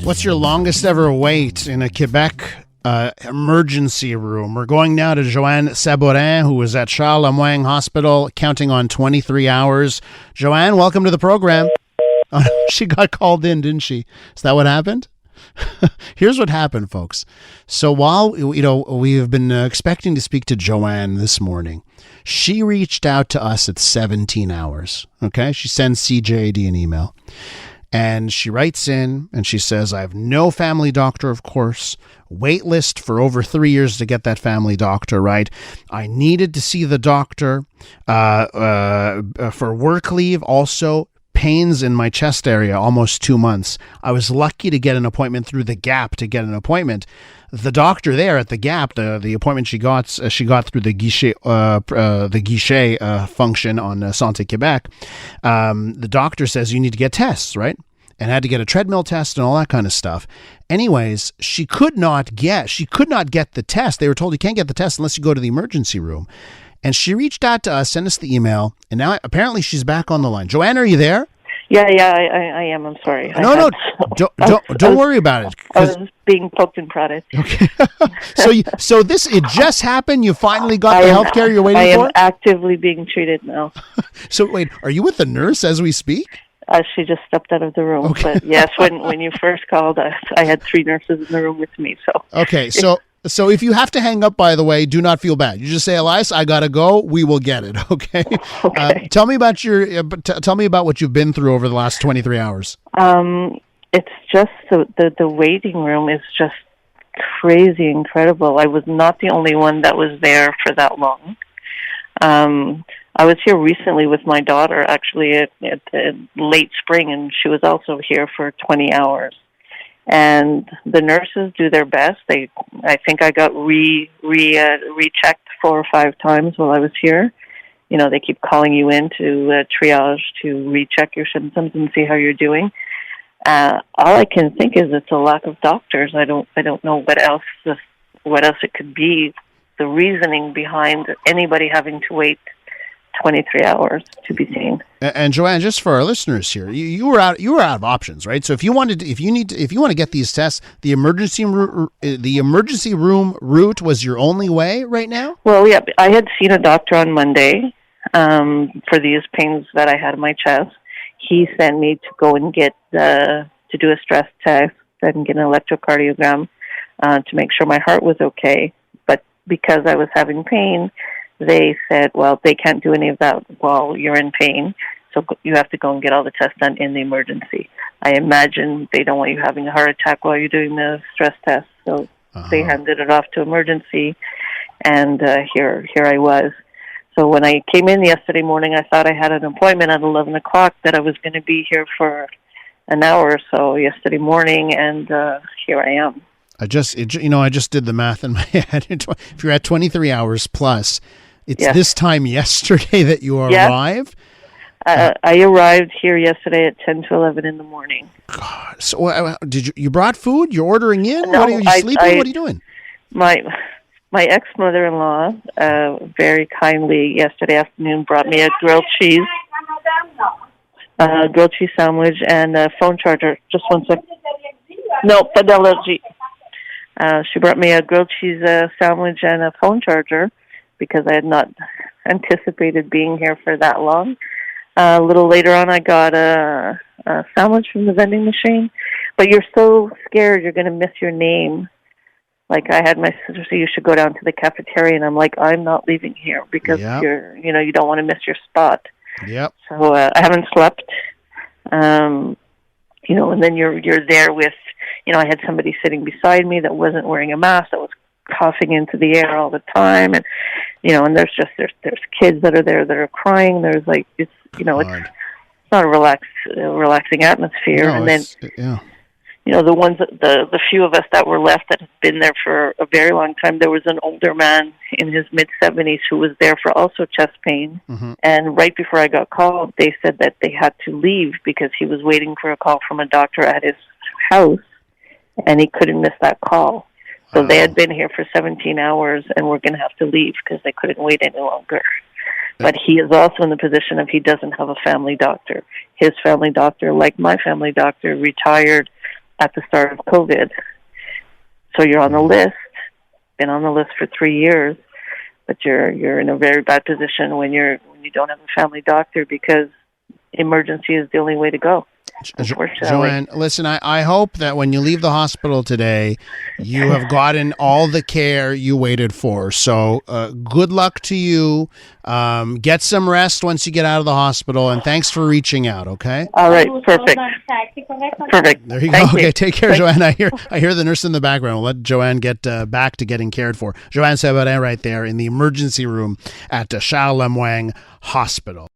What's your longest ever wait in a Quebec emergency room? We're going now to Johanne Sabourin, who was at Charles LeMoyne Hospital, counting on 23 hours. Johanne, welcome to the program. She got called in, didn't she? Is that what happened? Here's what happened, folks. So while we have been expecting to speak to Johanne this morning, she reached out to us at 17 hours. Okay, she sends CJD an email. And she writes in and she says, I have no family doctor, of course. Wait list for over 3 years to get that family doctor, right? I needed to see the doctor for work leave. Also, pains in my chest area, almost 2 months. I was lucky to get an appointment through the Gap to get an appointment. The doctor there at the Gap, the appointment she got through the guichet function on Santé Québec. The doctor says you need to get tests, right? And had to get a treadmill test and all that kind of stuff. Anyways, she could not get the test. They were told you can't get the test unless you go to the emergency room. And she reached out to us, sent us the email, and now apparently she's back on the line. Joanne, are you there? Yeah, I am. I'm sorry. Don't worry about it. I was being poked and prodded. Okay. So it just happened. You finally got the healthcare you're waiting for. I am actively being treated now. So wait, are you with the nurse as we speak? She just stepped out of the room. Okay. But yes, when you first called, I had 3 nurses in the room with me. So okay. So if you have to hang up, by the way, do not feel bad. You just say, Elias, I gotta go. We will get it. Okay. Okay. Tell me about tell me about what you've been through over the last 23 hours. It's just the waiting room is just crazy, incredible. I was not the only one that was there for that long. I was here recently with my daughter, actually at late spring, and she was also here for 20 hours. And the nurses do their best. I think I got rechecked 4 or 5 times while I was here. You know, they keep calling you in to triage to recheck your symptoms and see how you're doing. All I can think is it's a lack of doctors. I don't know what else it could be. The reasoning behind anybody having to wait 23 hours to be seen. And Joanne, just for our listeners here, you were out of options, right? So if you want to get these tests, the emergency room route was your only way right now? Well, yeah, I had seen a doctor on Monday for these pains that I had in my chest. He sent me to go and get to do a stress test and get an electrocardiogram to make sure my heart was okay. But because I was having pain, they said, well, they can't do any of that while you're in pain, so you have to go and get all the tests done in the emergency. I imagine they don't want you having a heart attack while you're doing the stress test, so they handed it off to emergency, and here I was. So when I came in yesterday morning, I thought I had an appointment at 11 o'clock that I was going to be here for an hour or so yesterday morning, and here I am. I just did the math in my head. If you're at 23 hours plus, it's this time yesterday that you arrive? I arrived here yesterday at 10 to 11 in the morning. God. So you brought food? You're ordering in? No, are you sleeping? What are you doing? My ex-mother-in-law very kindly yesterday afternoon brought me a grilled cheese sandwich and a phone charger. Just one sec. No, Fidelity. She brought me a grilled cheese sandwich and a phone charger because I had not anticipated being here for that long. A little later on, I got a sandwich from the vending machine. But you're so scared you're going to miss your name. Like, I had my sister say, you should go down to the cafeteria. And I'm like, I'm not leaving here because you don't want to miss your spot. Yep. So I haven't slept. And then you're there with, I had somebody sitting beside me that wasn't wearing a mask, that was coughing into the air all the time, and and there's kids that are there that are crying. There's like it's not a relaxing atmosphere. No, and then the ones the few of us that were left that had been there for a very long time. There was an older man in his mid-70s who was there for also chest pain. Mm-hmm. And right before I got called, they said that they had to leave because he was waiting for a call from a doctor at his house, and he couldn't miss that call. So they had been here for 17 hours and were going to have to leave because they couldn't wait any longer. But he is also in the position of he doesn't have a family doctor. His family doctor, like my family doctor, retired at the start of COVID. So you're on the list, been on the list for 3 years, but you're in a very bad position when you don't have a family doctor, because emergency is the only way to go. Johanne, listen, I hope that when you leave the hospital today, you have gotten all the care you waited for. So good luck to you. Get some rest once you get out of the hospital, and thanks for reaching out, okay? All right, perfect. Perfect. There you go. Okay, take care, Johanne. I hear the nurse in the background. We'll let Johanne get back to getting cared for. Johanne Sabourin right there in the emergency room at Charles LeMoyne Hospital.